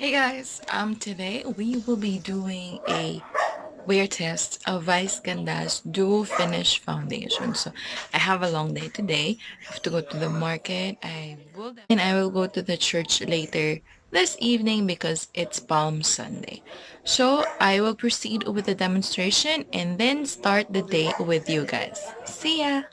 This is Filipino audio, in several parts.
Hey guys, today we will be doing a wear test of Vice Ganda's Duo Finish Foundation. So I have a long day today. I have to go to the market. I will go to the church later this evening because it's Palm Sunday. So I will proceed with the demonstration and then start the day with you guys. See ya!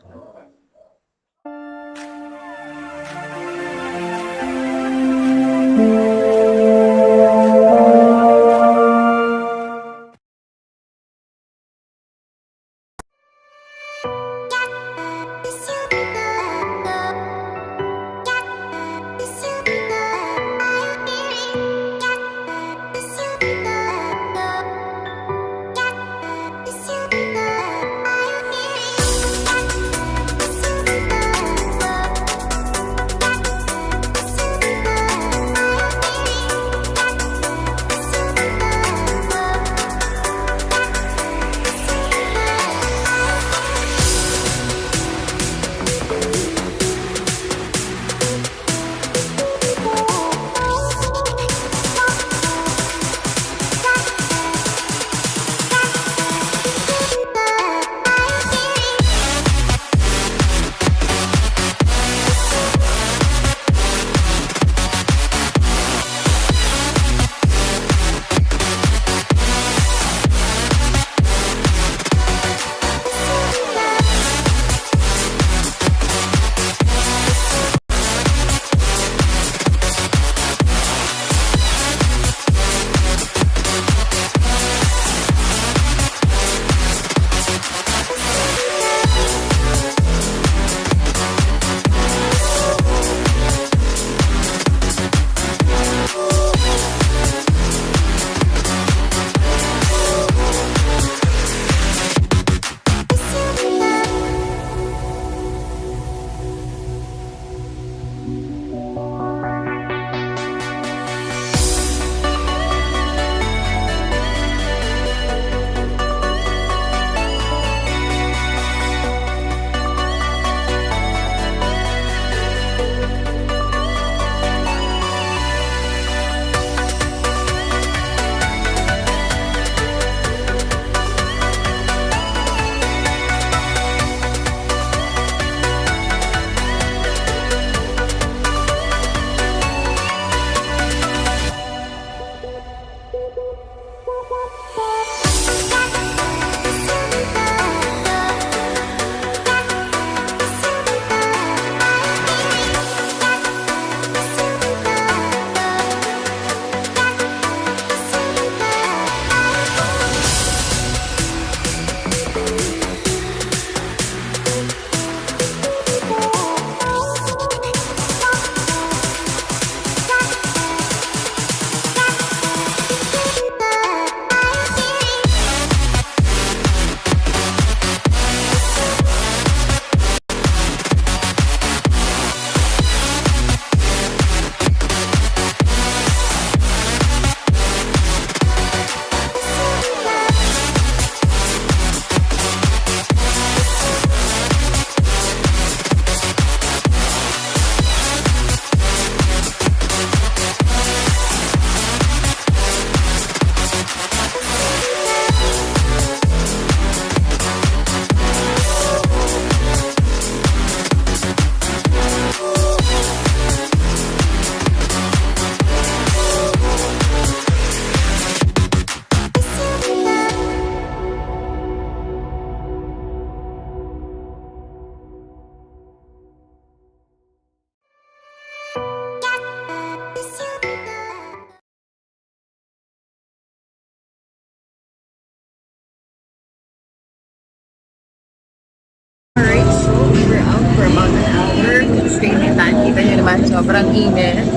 Alright, so we were out for about an hour. It's rainy time. Kita nyo naman, sobrang init.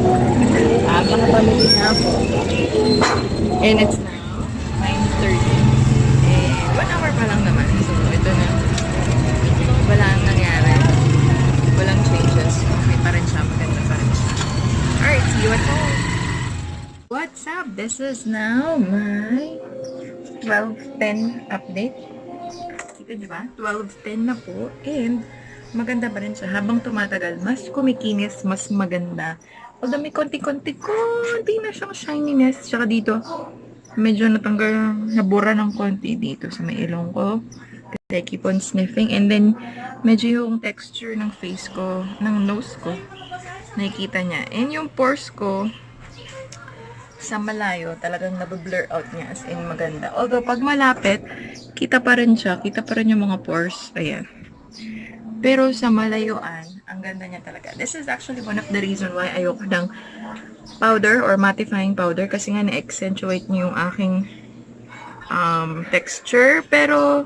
Nakapamili na ako. And it's now 9:30. And 1 hour pa lang naman. So, ito na. Wala ang nangyari. Walang changes. Okay pa rin siya. Maganda pa rin siya. Alright, see you at home. What's up? This is now my 12:10 update. Kita nyo ba? 12:10 na po. And maganda pa rin siya. Habang tumatagal, mas kumikinis, mas maganda Although may konti-konti na siyang shininess. Tsaka dito, medyo natanggal, nabura ng konti dito sa may ilong ko. Kasi I keep on sniffing. And then, medyo yung texture ng face ko, ng nose ko, nakikita niya. And yung pores ko, sa malayo, talagang nabe-blur out niya. As in, maganda. Although, pag malapit, kita pa rin siya. Kita pa rin yung mga pores. Ayan. Pero sa malayuan, ang ganda niya talaga. This is actually one of the reason why ayoko ng powder or mattifying powder kasi nga na-accentuate niyo yung aking texture. Pero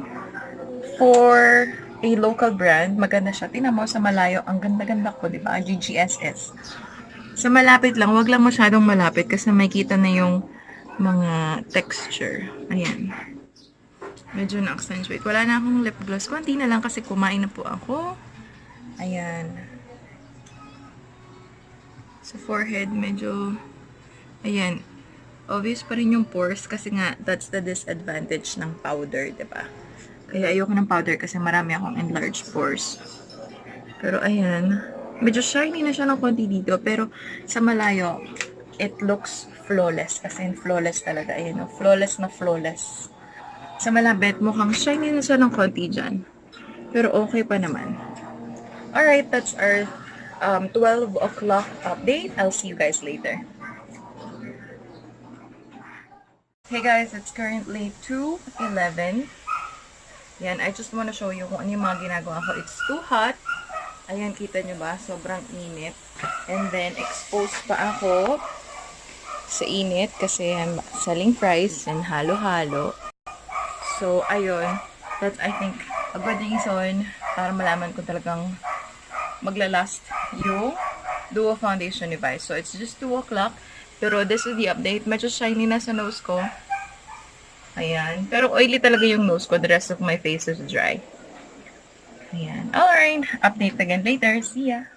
for a local brand, maganda siya. Tingnan mo sa malayo, ang ganda-ganda ko, di ba? GGSS. Sa malapit lang, wag lang masyadong malapit kasi makita na yung mga texture. Ayan. Medyo na-accentuate. Wala na akong lip gloss. Kunti na lang kasi kumain na po ako. Ayan. Sa forehead, medyo, ayan. Obvious pa rin yung pores kasi nga, that's the disadvantage ng powder, diba? Kaya ayoko ng powder kasi marami akong enlarged pores. Pero ayan. Medyo shiny na siya ng konti dito. Pero sa malayo, it looks flawless. As in, flawless talaga. Ayan, no? Flawless na flawless. Sa malapit, mukhang shiny na siya ng konti dyan. Pero okay pa naman. Alright, that's our 12 o'clock update. I'll see you guys later. Hey guys, it's currently 2:11. Yan, I just want to show you kung ano yung mga ginagawa ko. It's too hot. Ayan, kita nyo ba? Sobrang init. And then, exposed pa ako sa init kasi I'm selling fries and halo-halo. So, ayun. That's, I think, a good reason para malaman ko talagang maglalast yung Duo Foundation device. So, it's just 2 o'clock. Pero, this is the update. Medyo shiny na sa nose ko. Ayan. Pero, oily talaga yung nose ko. The rest of my face is dry. Ayan. Alright. Update again later. See ya.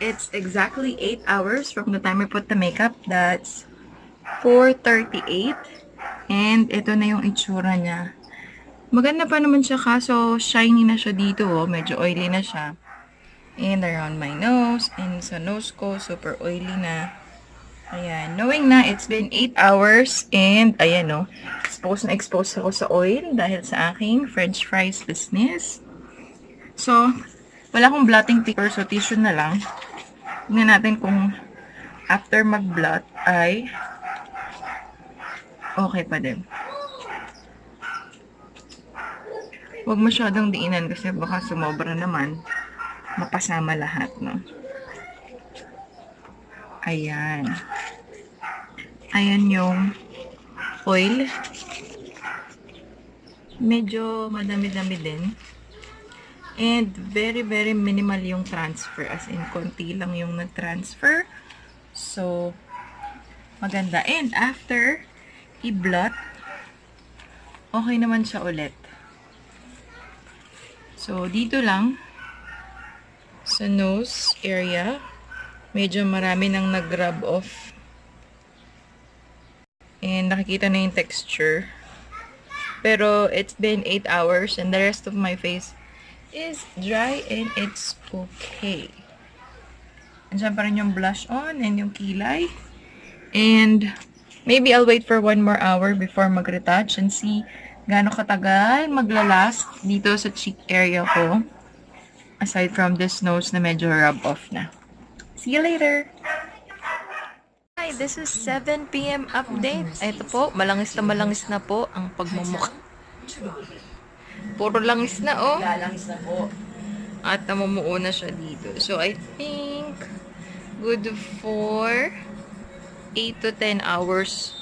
It's exactly 8 hours from the time I put the makeup. That's 4:38. And ito na yung itsura niya. Maganda pa naman siya kaso shiny na siya dito. Oh. Medyo oily na siya. And around my nose. And sa nose ko, super oily na. Ayan. Knowing na it's been 8 hours. And ayan o. Expose na expose ako sa oil dahil sa aking French fries business. So, wala akong blotting paper. So, tissue na lang. Tingnan natin kung after mag-blot ay okay pa din. Huwag masyadong diinan kasi baka sumobra naman. Mapasama lahat, no? Ayan. Ayan yung oil. Medyo madami-dami din. And very, very minimal yung transfer. As in, konti lang yung nag-transfer. So, maganda. And after i-blot, okay naman siya ulit. So, dito lang sa nose area, medyo marami nang nag-rub off. And nakikita na yung texture. Pero, it's been 8 hours and the rest of my face is dry and it's okay. Andiyan pa rin yung blush on and yung kilay. And maybe I'll wait for 1 more hour before mag-retouch and see gaano katagal maglalast dito sa cheek area ko. Aside from this nose na medyo rub off na. See you later! Hi, this is 7 p.m. update. Ito po, malangis na po ang pagmumukha. Puro langis na, oh. Lalangis na po. At namumuo na siya dito. So, I think good for 8 to 10 hours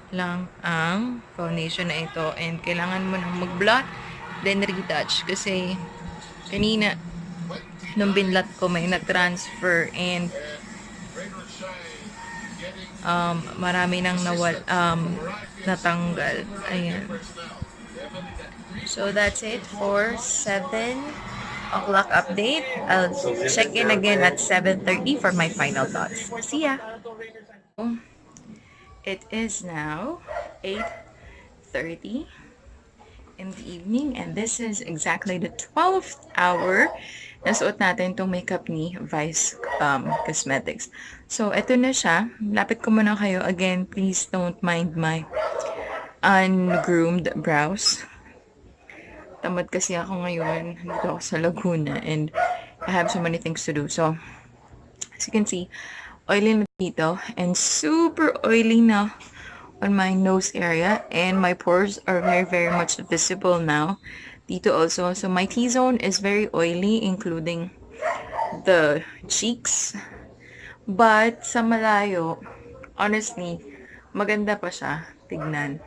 lang ang foundation na ito. And kailangan mo nang mag-blot, then retouch. Kasi kanina, nung binlot ko, may nag-transfer and marami nang natanggal. Ayan. So, that's it for 7 o'clock update. I'll check in again at 7:30 for my final thoughts. See ya! It is now 8:30 in the evening, and this is exactly the 12th hour nasuot natin itong makeup ni Vice Cosmetics. So, ito na siya. Lapit ko muna kayo. Again, please don't mind my ungroomed brows. Tamad kasi ako ngayon. Dito ako sa Laguna and I have so many things to do. So, as you can see, oily na dito and super oily na on my nose area, and my pores are very much visible now dito also. So my T-zone is very oily, including the cheeks, but sa malayo, honestly, maganda pa siya tignan.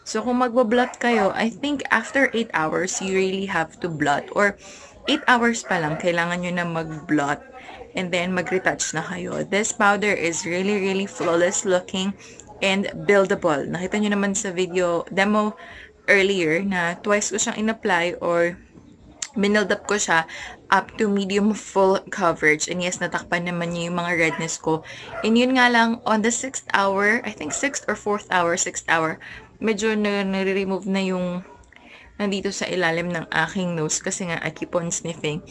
So kung magbo-blot kayo, I think after 8 hours you really have to blot, or 8 hours pa lang kailangan nyo na mag-blot and then mag-retouch na kayo. This powder is really flawless looking and buildable. Nakita nyo naman sa video demo earlier na twice ko siyang in-apply or binuild up ko siya up to medium full coverage. And yes, natakpan naman niya yung mga redness ko. And yun nga lang, on the 6th hour, I think 6th or 4th hour, 6th hour, medyo nare-remove na yung nandito sa ilalim ng aking nose kasi nga I keep on sniffing.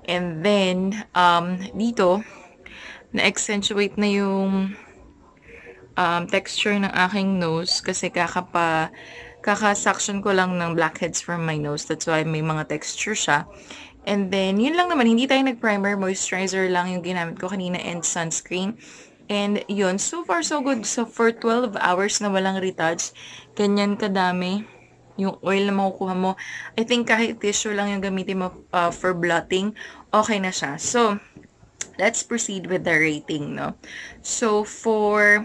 And then, dito, na-accentuate na yung texture ng aking nose kasi kaka-suction ko lang ng blackheads from my nose. That's why may mga texture siya. And then, yun lang naman. Hindi tayo nag-primer. Moisturizer lang yung ginamit ko kanina and sunscreen. And yun, so far so good. So for 12 hours na walang retouch, ganyan kadami yung oil na makukuha mo. I think kahit tissue lang yung gamitin mo for blotting, okay na siya. So, let's proceed with the rating, no? So, for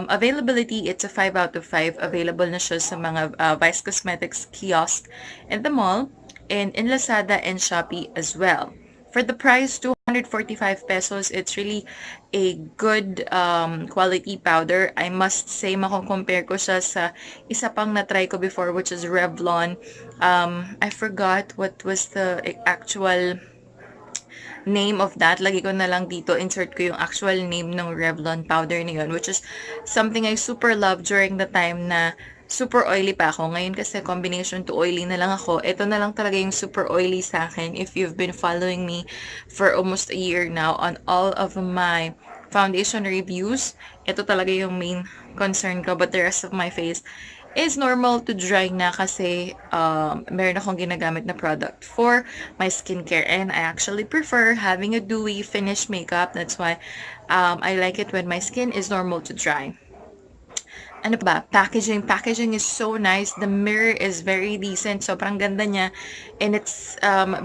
availability, it's a 5 out of 5. Available na siya sa mga Vice Cosmetics kiosk in the mall and in Lazada and Shopee as well. For the price, 245 pesos, it's really a good quality powder. I must say, makukompare ko siya sa isa pang na-try ko before, which is Revlon. I forgot what was the actual name of that. Lagi ko na lang dito, insert ko yung actual name ng Revlon powder na yun, which is something I super love during the time na super oily pa ako. Ngayon kasi combination to oily na lang ako. Ito na lang talaga yung super oily sa akin. If you've been following me for almost a year now on all of my foundation reviews, ito talaga yung main concern ko. But the rest of my face is normal to dry na kasi meron akong ginagamit na product for my skincare. And I actually prefer having a dewy finish makeup. That's why I like it when my skin is normal to dry. Ano ba? Packaging. Packaging is so nice. The mirror is very decent. Sobrang ganda niya. And it's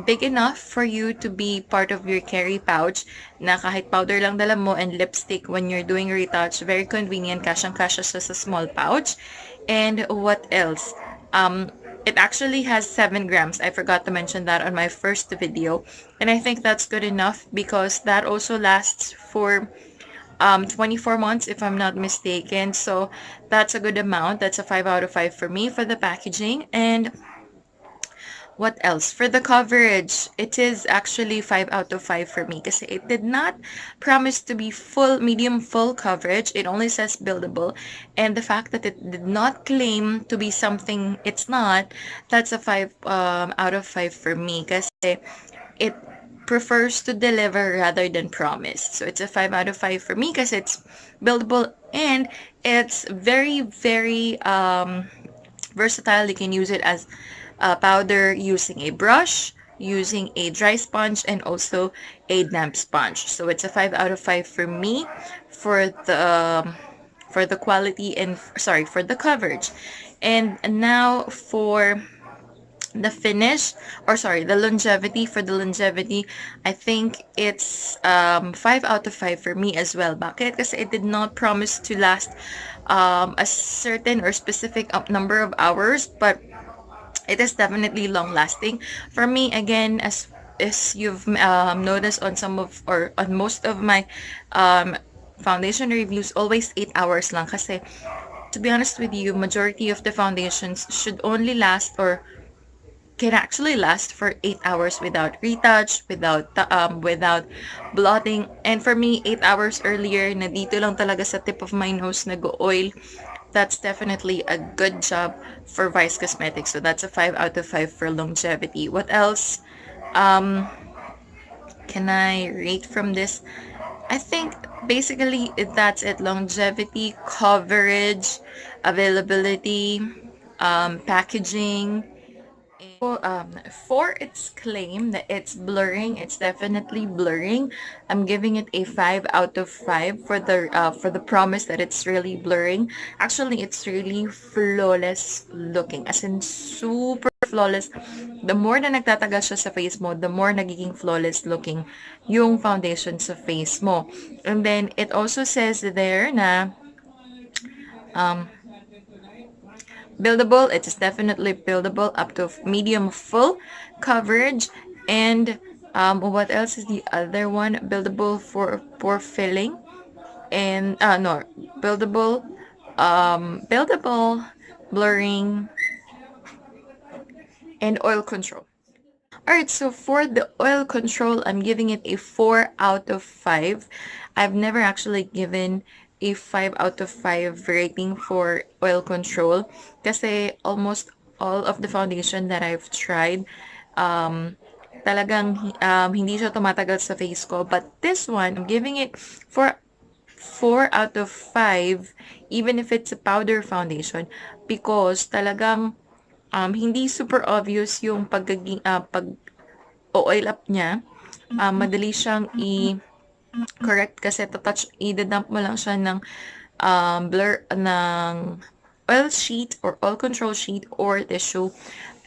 big enough for you to be part of your carry pouch na kahit powder lang dala mo and lipstick when you're doing retouch. Very convenient. Kasyang-kasya siya sa small pouch. And what else? It actually has 7 grams. I forgot to mention that on my first video. And I think that's good enough because that also lasts for 24 months if I'm not mistaken. So that's a good amount. That's a 5 out of 5 for me for the packaging. And what else? For the coverage, it is actually 5 out of 5 for me kasi it did not promise to be full, medium full coverage. It only says buildable. And the fact that it did not claim to be something it's not, that's a 5 out of 5 for me kasi it prefers to deliver rather than promise. So it's a 5 out of 5 for me because it's buildable and it's very versatile. You can use it as a powder using a brush, using a dry sponge, and also a damp sponge. So it's a 5 out of 5 for me for the quality and for the coverage. And now for the finish, the longevity. For the longevity, I think it's 5 out of 5 for me as well. Bakit? Kasi it did not promise to last a certain or specific number of hours, but it is definitely long lasting. For me, again, as you've noticed on on most of my foundation reviews, always 8 hours lang kasi to be honest with you, majority of the foundations should only last or can actually last for 8 hours without retouch, without blotting. And for me, 8 hours earlier, na dito lang talaga sa tip of my nose nag-oil, that's definitely a good job for Vice Cosmetics. So that's a 5 out of 5 for longevity. What else? Um, can I rate from this? I think basically that's it. Longevity, coverage, availability, packaging. For its claim that it's blurring, it's definitely blurring. I'm giving it a 5 out of 5 for the promise that it's really blurring. Actually, it's really flawless looking. As in, super flawless. The more na nagtatagal siya sa face mo, the more nagiging flawless looking yung foundation sa face mo. And then, it also says there na um, buildable. It is definitely buildable up to medium full coverage. And what else is the other one? Buildable for filling. And no, buildable, buildable, blurring, and oil control. Alright, so for the oil control, I'm giving it a 4 out of 5. I've never actually given a 5 out of 5 rating for oil control kasi almost all of the foundation that I've tried, talagang hindi siya tumatagal sa face ko. But this one, I'm giving it for 4 out of 5 even if it's a powder foundation because talagang hindi super obvious yung pag oil up niya. Madali siyang i-correct kasi i-dump mo lang siya ng oil sheet or oil control sheet or tissue,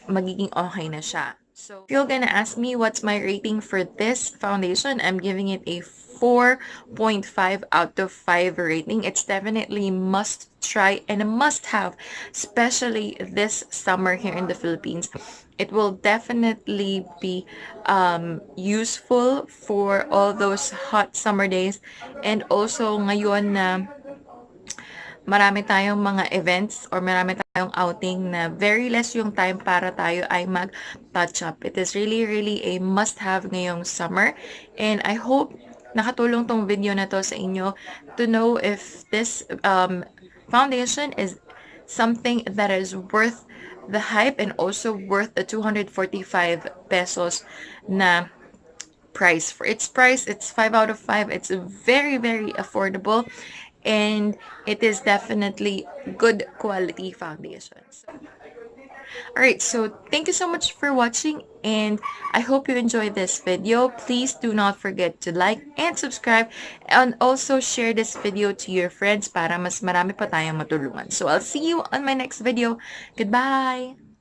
magiging okay na siya. So, if you're gonna ask me what's my rating for this foundation, I'm giving it a 4.5 out of 5 rating. It's definitely must try and a must have, especially this summer here in the Philippines. It will definitely be useful for all those hot summer days, and also ngayon na marami tayong mga events or marami tayong outing na very less yung time para tayo ay mag-touch up. It is really, really a must-have ngayong summer. And I hope nakatulong tong video na to sa inyo to know if this foundation is something that is worth the hype and also worth the 245 pesos na price. For its price, it's 5 out of 5. It's very, very affordable. And it is definitely good quality foundation. Alright, so thank you so much for watching and I hope you enjoyed this video. Please do not forget to like and subscribe and also share this video to your friends para mas marami pa tayong matulungan. So I'll see you on my next video. Goodbye!